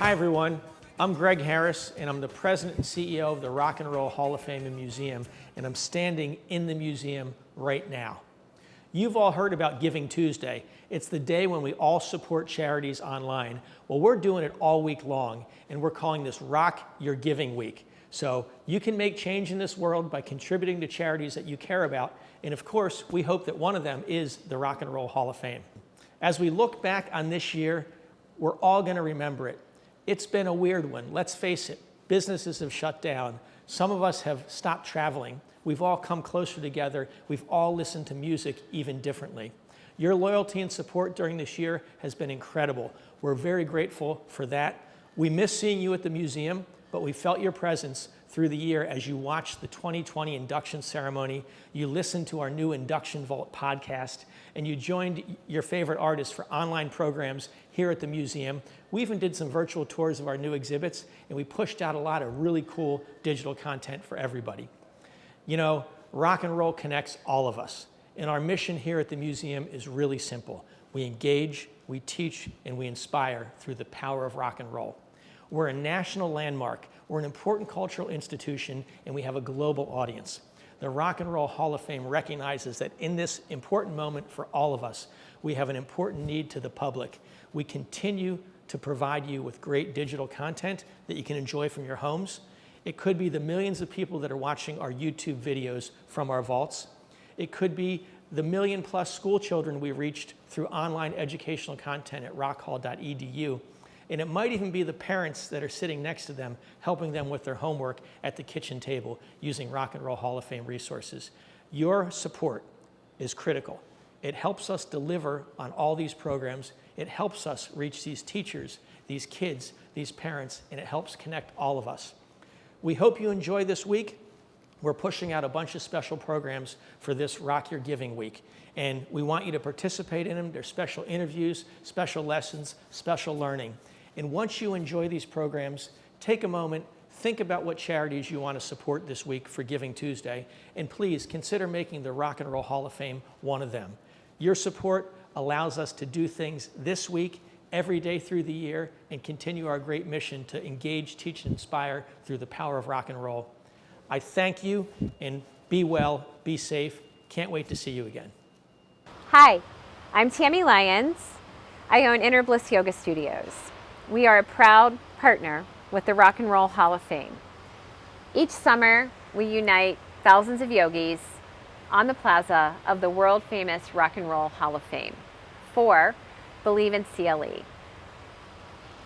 Hi everyone, I'm Greg Harris and I'm the President and CEO of the Rock and Roll Hall of Fame and Museum, and I'm standing in the museum right now. You've all heard about Giving Tuesday. It's the day when we all support charities online. Well, we're doing it all week long, and we're calling this Rock Your Giving Week. So you can make change in this world by contributing to charities that you care about, and of course, we hope that one of them is the Rock and Roll Hall of Fame. As we look back on this year, we're all gonna remember it. It's been a weird one, let's face it. Businesses have shut down. Some of us have stopped traveling. We've all come closer together. We've all listened to music even differently. Your loyalty and support during this year has been incredible. We're very grateful for that. We miss seeing you at the museum, but we felt your presence through the year as you watched the 2020 induction ceremony, you listened to our new Induction Vault podcast, and you joined your favorite artists for online programs here at the museum. We even did some virtual tours of our new exhibits, and we pushed out a lot of really cool digital content for everybody. You know, rock and roll connects all of us, and our mission here at the museum is really simple. We engage, we teach, and we inspire through the power of rock and roll. We're a national landmark, we're an important cultural institution, and we have a global audience. The Rock and Roll Hall of Fame recognizes that in this important moment for all of us, we have an important need to the public. We continue to provide you with great digital content that you can enjoy from your homes. It could be the millions of people that are watching our YouTube videos from our vaults. It could be the million-plus school children we reached through online educational content at rockhall.edu. And it might even be the parents that are sitting next to them, helping them with their homework at the kitchen table using Rock and Roll Hall of Fame resources. Your support is critical. It helps us deliver on all these programs. It helps us reach these teachers, these kids, these parents, and it helps connect all of us. We hope you enjoy this week. We're pushing out a bunch of special programs for this Rock Your Giving Week, and we want you to participate in them. There's special interviews, special lessons, special learning. And once you enjoy these programs, take a moment, think about what charities you want to support this week for Giving Tuesday, and please consider making the Rock and Roll Hall of Fame one of them. Your support allows us to do things this week, every day through the year, and continue our great mission to engage, teach, and inspire through the power of rock and roll. I thank you, and be well, be safe. Can't wait to see you again. Hi, I'm Tammy Lyons. I own Inner Bliss Yoga Studios. We are a proud partner with the Rock and Roll Hall of Fame. Each summer, we unite thousands of yogis on the plaza of the world-famous Rock and Roll Hall of Fame for Believe in CLE.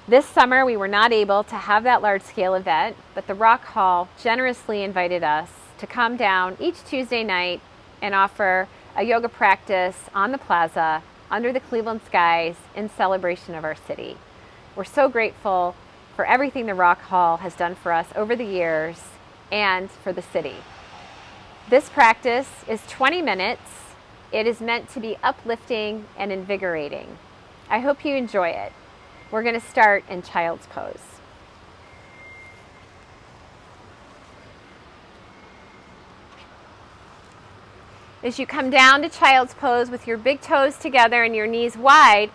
This summer, we were not able to have that large-scale event, but the Rock Hall generously invited us to come down each Tuesday night and offer a yoga practice on the plaza under the Cleveland skies in celebration of our city. We're so grateful for everything the Rock Hall has done for us over the years and for the city. This practice is 20 minutes. It is meant to be uplifting and invigorating. I hope you enjoy it. We're going to start in child's pose. As you come down to child's pose with your big toes together and your knees wide,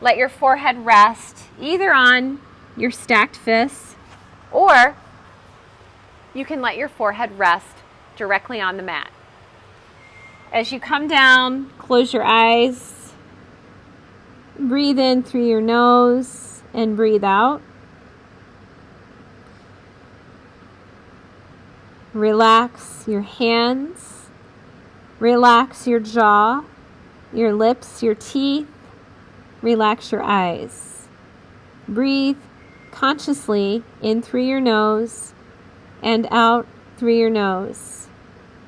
let your forehead rest either on your stacked fists, or you can let your forehead rest directly on the mat. As you come down, close your eyes, breathe in through your nose and breathe out. Relax your hands, relax your jaw, your lips, your teeth, relax your eyes. Breathe consciously in through your nose and out through your nose,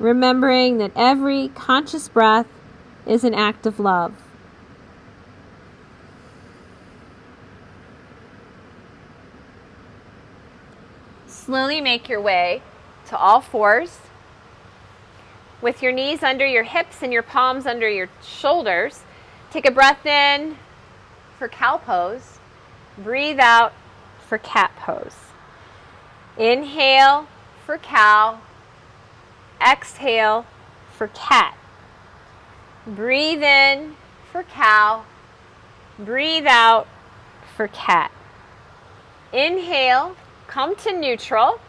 remembering that every conscious breath is an act of love. Slowly make your way to all fours with your knees under your hips and your palms under your shoulders. Take a breath in for cow pose. Breathe out for cat pose. Inhale for cow. Exhale for cat. Breathe in for cow. Breathe out for cat. Inhale, come to neutral.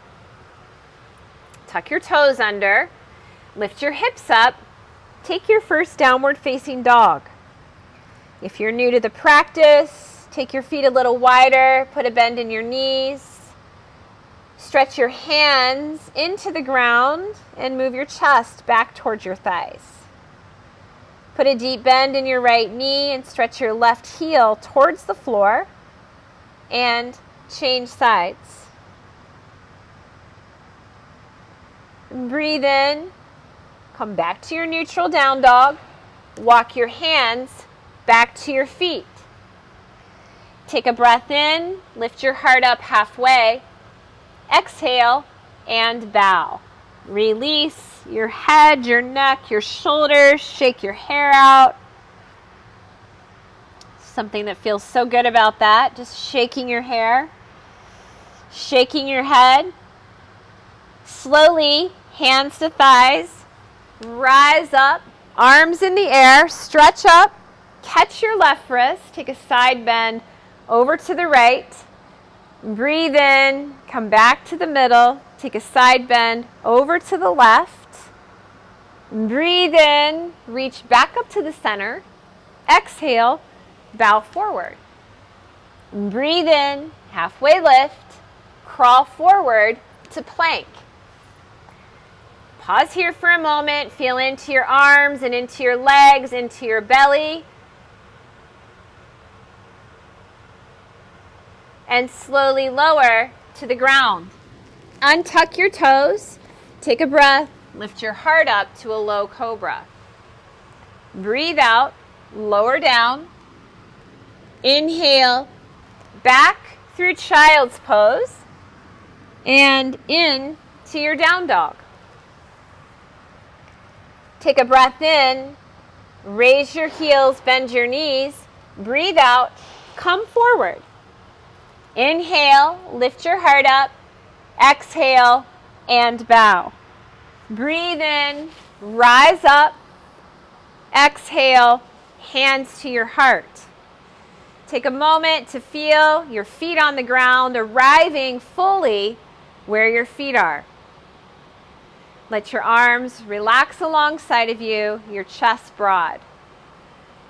Tuck your toes under. Lift your hips up. Take your first downward facing dog. If you're new to the practice, take your feet a little wider, put a bend in your knees. Stretch your hands into the ground and move your chest back towards your thighs. Put a deep bend in your right knee and stretch your left heel towards the floor and change sides. Breathe in, come back to your neutral down dog. Walk your hands back to your feet. Take a breath in, lift your heart up halfway. Exhale and bow. Release your head, your neck, your shoulders. Shake your hair out. Something that feels so good about that. Just shaking your hair, shaking your head. Slowly, hands to thighs. Rise up, arms in the air. Stretch up. Catch your left wrist. Take a side bend over to the right. Breathe in, come back to the middle, take a side bend over to the left. Breathe in, reach back up to the center. Exhale, bow forward. Breathe in, halfway lift, crawl forward to plank. Pause here for a moment, feel into your arms and into your legs, into your belly. And slowly lower to the ground. Untuck your toes, take a breath, lift your heart up to a low cobra. Breathe out, lower down. Inhale, back through child's pose and in to your down dog. Take a breath in, raise your heels, bend your knees. Breathe out, come forward. Inhale, lift your heart up. Exhale, and bow. Breathe in, rise up. Exhale, hands to your heart. Take a moment to feel your feet on the ground, arriving fully where your feet are. Let your arms relax alongside of you, your chest broad.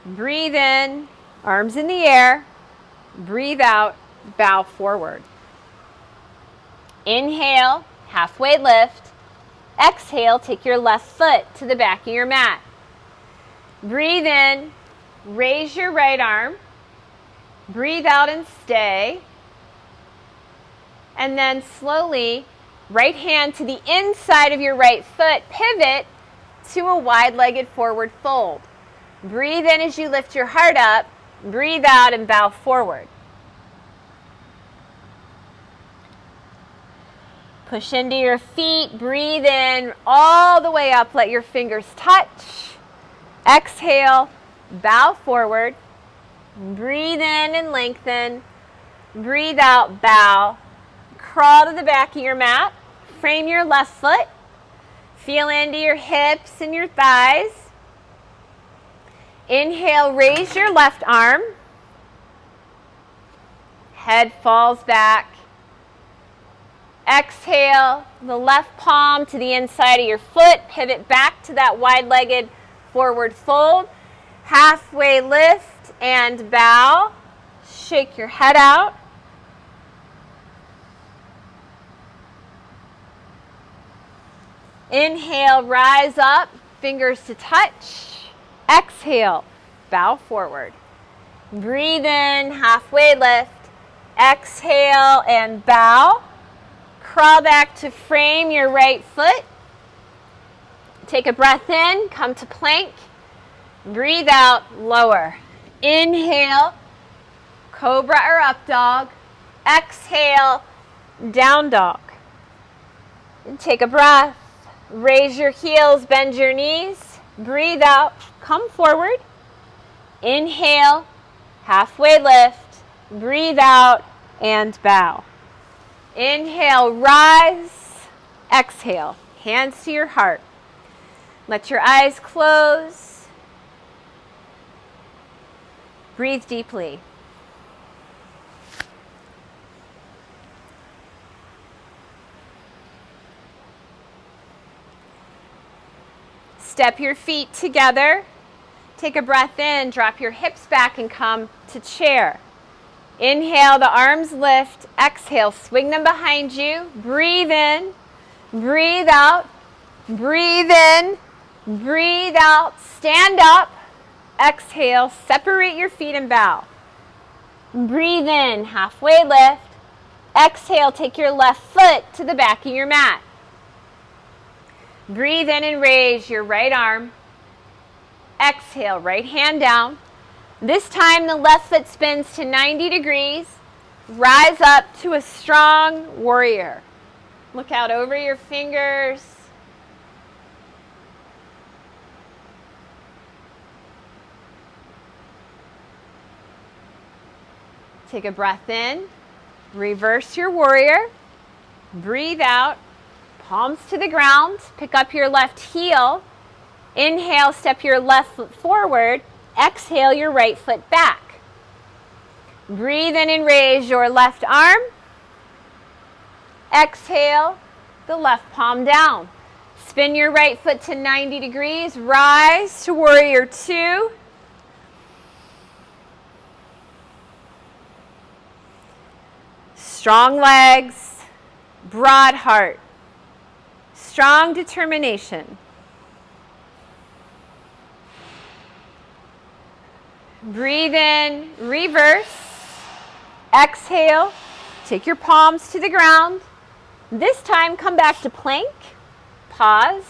Breathe in, arms in the air. Breathe out, bow forward. Inhale, halfway lift. Exhale, take your left foot to the back of your mat. Breathe in, raise your right arm. Breathe out and stay. And then slowly, right hand to the inside of your right foot, pivot to a wide-legged forward fold. Breathe in as you lift your heart up. Breathe out and bow forward. Push into your feet, breathe in all the way up, let your fingers touch. Exhale, bow forward. Breathe in and lengthen. Breathe out, bow. Crawl to the back of your mat. Frame your left foot. Feel into your hips and your thighs. Inhale, raise your left arm. Head falls back. Exhale, the left palm to the inside of your foot. Pivot back to that wide-legged forward fold. Halfway lift and bow. Shake your head out. Inhale, rise up, fingers to touch. Exhale, bow forward. Breathe in, halfway lift. Exhale and bow. Crawl back to frame your right foot. Take a breath in, come to plank. Breathe out, lower. Inhale, cobra or up dog. Exhale, down dog. And take a breath. Raise your heels, bend your knees. Breathe out, come forward. Inhale, halfway lift. Breathe out and bow. Inhale, rise. Exhale, hands to your heart. Let your eyes close. Breathe deeply. Step your feet together. Take a breath in, drop your hips back and come to chair. Inhale, the arms lift. Exhale, swing them behind you. Breathe in, breathe out, breathe in, breathe out. Stand up. Exhale, separate your feet and bow. Breathe in, halfway lift. Exhale, take your left foot to the back of your mat. Breathe in and raise your right arm. Exhale, right hand down. This time the left foot spins to 90 degrees. Rise up to a strong warrior. Look out over your fingers. Take a breath in. Reverse your warrior. Breathe out. Palms to the ground. Pick up your left heel. Inhale, step your left foot forward. Exhale, your right foot back. Breathe in and raise your left arm. Exhale, the left palm down. Spin your right foot to 90 degrees. Rise to warrior two. Strong legs, broad heart, strong determination. Breathe in, reverse. Exhale, take your palms to the ground. This time, come back to plank. Pause.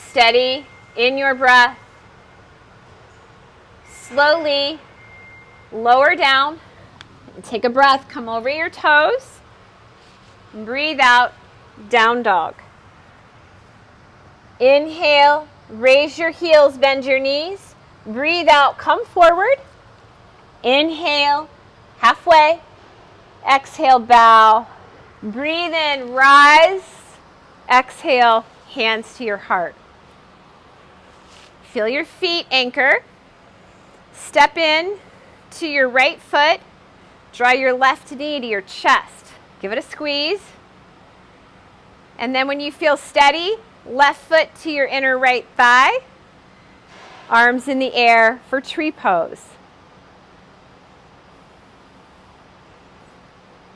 Steady in your breath. Slowly lower down. Take a breath, come over your toes. Breathe out, down dog. Inhale, raise your heels, bend your knees. Breathe out, come forward. Inhale, halfway. Exhale, bow. Breathe in, rise. Exhale, hands to your heart. Feel your feet anchor. Step in to your right foot. Draw your left knee to your chest. Give it a squeeze. And then when you feel steady, left foot to your inner right thigh. Arms in the air for tree pose.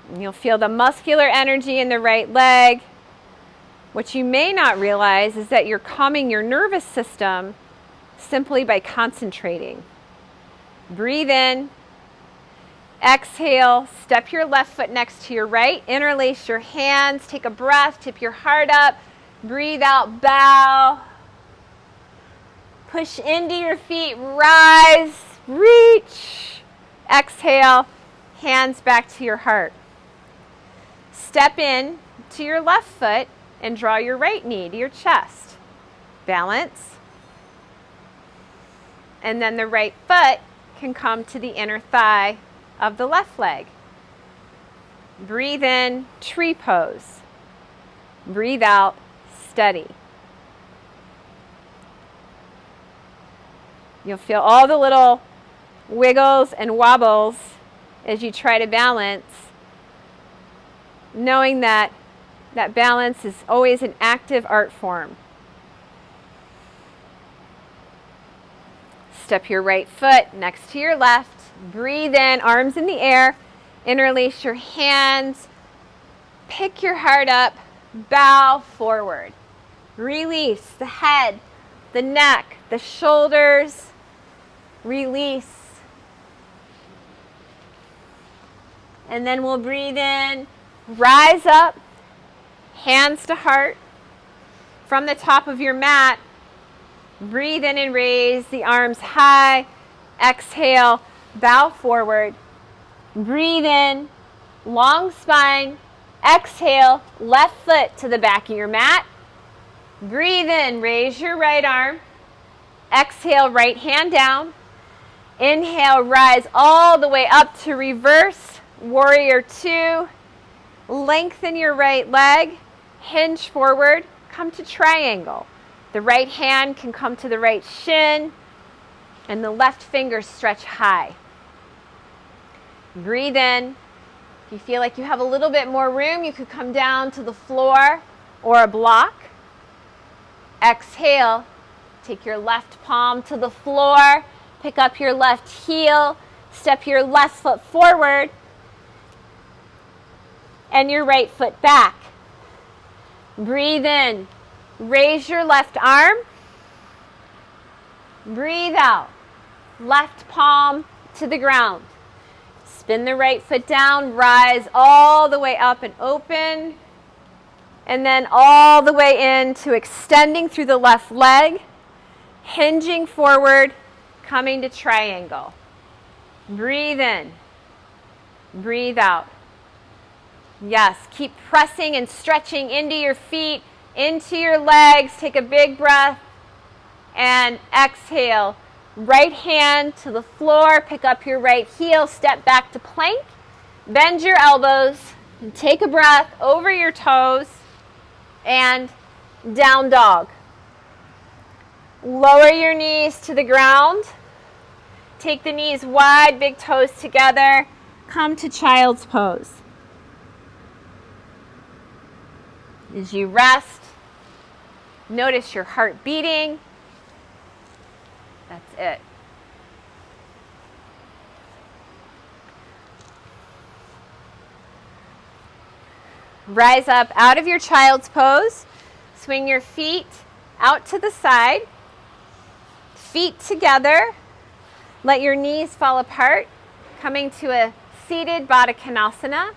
And you'll feel the muscular energy in the right leg. What you may not realize is that you're calming your nervous system simply by concentrating. Breathe in. Exhale, step your left foot next to your right. Interlace your hands. Take a breath. Tip your heart up. Breathe out, bow. Push into your feet. Rise. Reach. Exhale. Hands back to your heart. Step in to your left foot and draw your right knee to your chest. Balance. And then the right foot can come to the inner thigh of the left leg. Breathe in, tree pose. Breathe out, steady. You'll feel all the little wiggles and wobbles as you try to balance, knowing that balance is always an active art form. Step your right foot next to your left. Breathe in, arms in the air. Interlace your hands. Pick your heart up. Bow forward. Release the head, the neck, the shoulders. Release. And then we'll breathe in. Rise up. Hands to heart. From the top of your mat, breathe in and raise the arms high. Exhale, bow forward. Breathe in, long spine. Exhale, left foot to the back of your mat. Breathe in, raise your right arm. Exhale, right hand down. Inhale, rise all the way up to reverse warrior two. Lengthen your right leg. Hinge forward. Come to triangle. The right hand can come to the right shin, and the left fingers stretch high. Breathe in. If you feel like you have a little bit more room, you could come down to the floor or a block. Exhale, take your left palm to the floor, pick up your left heel, step your left foot forward, and your right foot back. Breathe in, raise your left arm, breathe out, left palm to the ground. Spin the right foot down, rise all the way up and open, and then all the way into extending through the left leg, hinging forward, coming to triangle. Breathe in, breathe out. Yes, keep pressing and stretching into your feet, into your legs. Take a big breath and exhale. Right hand to the floor, pick up your right heel, step back to plank, bend your elbows, and take a breath over your toes and down dog. Lower your knees to the ground. Take the knees wide, big toes together. Come to child's pose. As you rest, notice your heart beating. That's it. Rise up out of your child's pose. Swing your feet out to the side. Feet together. Let your knees fall apart. Coming to a seated Baddha Konasana.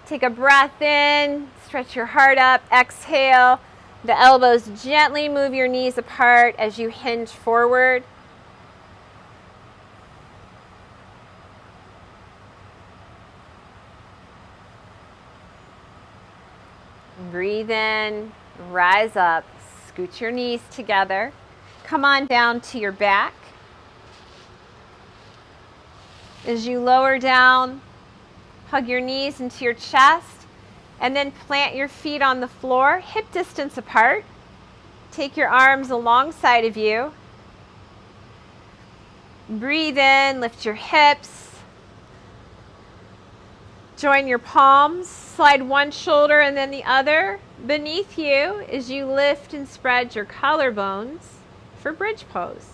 Take a breath in. Stretch your heart up. Exhale. The elbows gently move your knees apart as you hinge forward. Breathe in, rise up, scoot your knees together. Come on down to your back. As you lower down, hug your knees into your chest, and then plant your feet on the floor, hip distance apart. Take your arms alongside of you. Breathe in, lift your hips. Join your palms, slide one shoulder and then the other beneath you as you lift and spread your collarbones for bridge pose.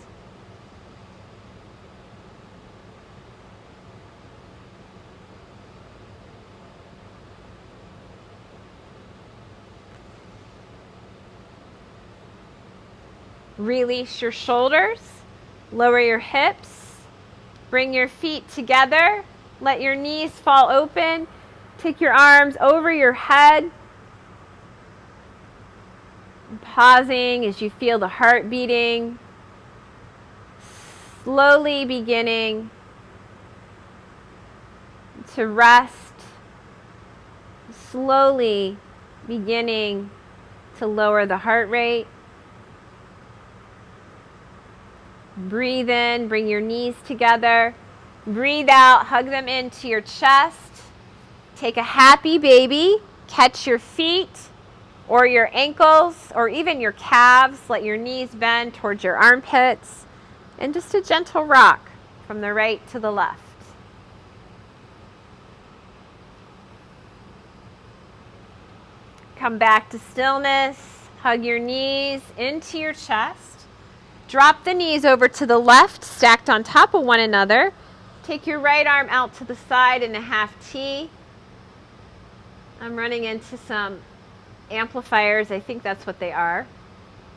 Release your shoulders, lower your hips, bring your feet together. Let your knees fall open. Take your arms over your head. Pausing as you feel the heart beating. Slowly beginning to rest. Slowly beginning to lower the heart rate. Breathe in, bring your knees together. Breathe out, hug them into your chest. Take a happy baby. Catch your feet or your ankles or even your calves. Let your knees bend towards your armpits. And just a gentle rock from the right to the left. Come back to stillness. Hug your knees into your chest. Drop the knees over to the left, stacked on top of one another. Take your right arm out to the side in a half T. I'm running into some amplifiers. I think that's what they are.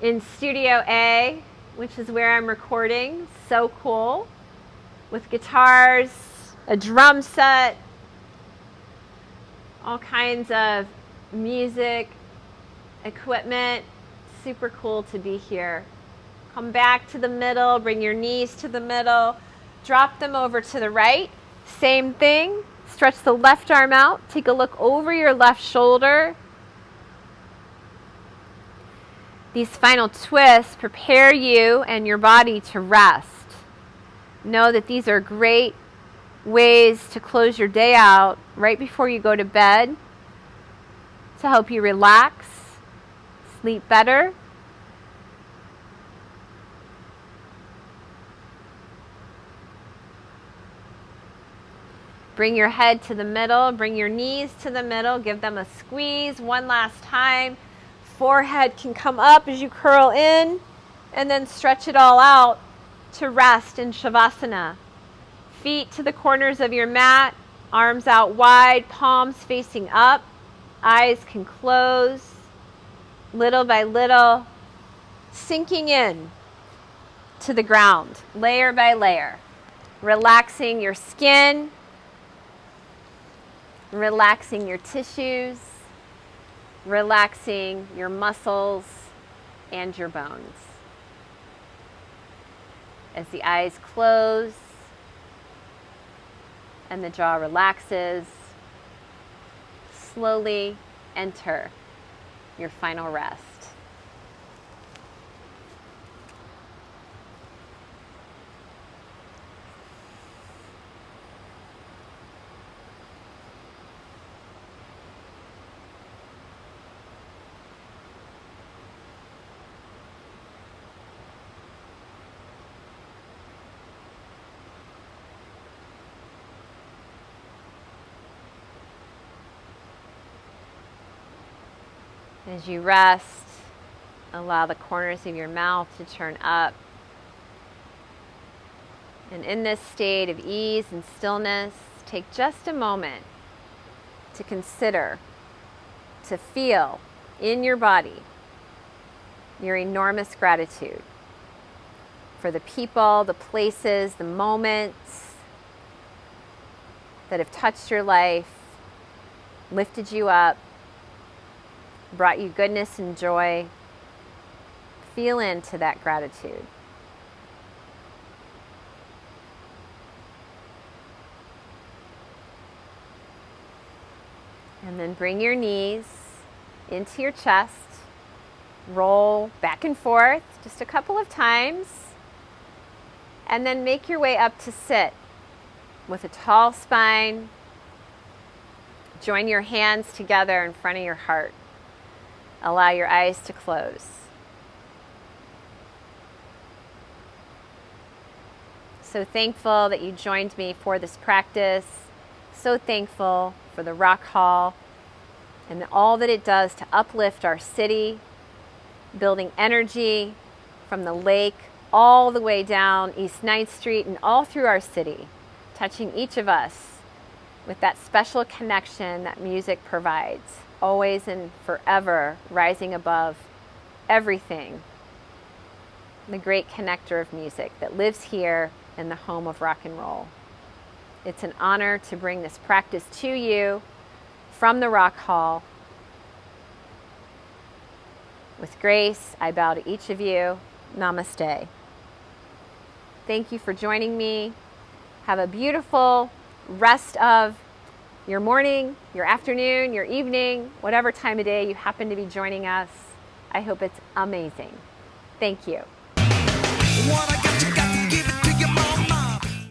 In Studio A, which is where I'm recording. So cool. With guitars, a drum set, all kinds of music, equipment. Super cool to be here. Come back to the middle, bring your knees to the middle, drop them over to the right. Same thing, stretch the left arm out, take a look over your left shoulder. These final twists prepare you and your body to rest. Know that these are great ways to close your day out right before you go to bed to help you relax, sleep better. Bring your head to the middle, bring your knees to the middle, give them a squeeze one last time. Forehead can come up as you curl in, and then stretch it all out to rest in Shavasana. Feet to the corners of your mat, arms out wide, palms facing up, eyes can close, little by little, sinking in to the ground, layer by layer, relaxing your skin, relaxing your tissues, relaxing your muscles and your bones. As the eyes close and the jaw relaxes, slowly enter your final rest. As you rest, allow the corners of your mouth to turn up. And in this state of ease and stillness, take just a moment to consider, to feel in your body your enormous gratitude for the people, the places, the moments that have touched your life, lifted you up, brought you goodness and joy. Feel into that gratitude. And then bring your knees into your chest. Roll back and forth just a couple of times. And then make your way up to sit with a tall spine. Join your hands together in front of your heart. Allow your eyes to close. So thankful that you joined me for this practice. So thankful for the Rock Hall and all that it does to uplift our city, building energy from the lake all the way down East 9th Street and all through our city, touching each of us with that special connection that music provides. Always and forever rising above everything. The great connector of music that lives here in the home of rock and roll. It's an honor to bring this practice to you from the Rock Hall. With grace, I bow to each of you. Namaste. Thank you for joining me. Have a beautiful rest of your morning, your afternoon, your evening, whatever time of day you happen to be joining us. I hope it's amazing. Thank you.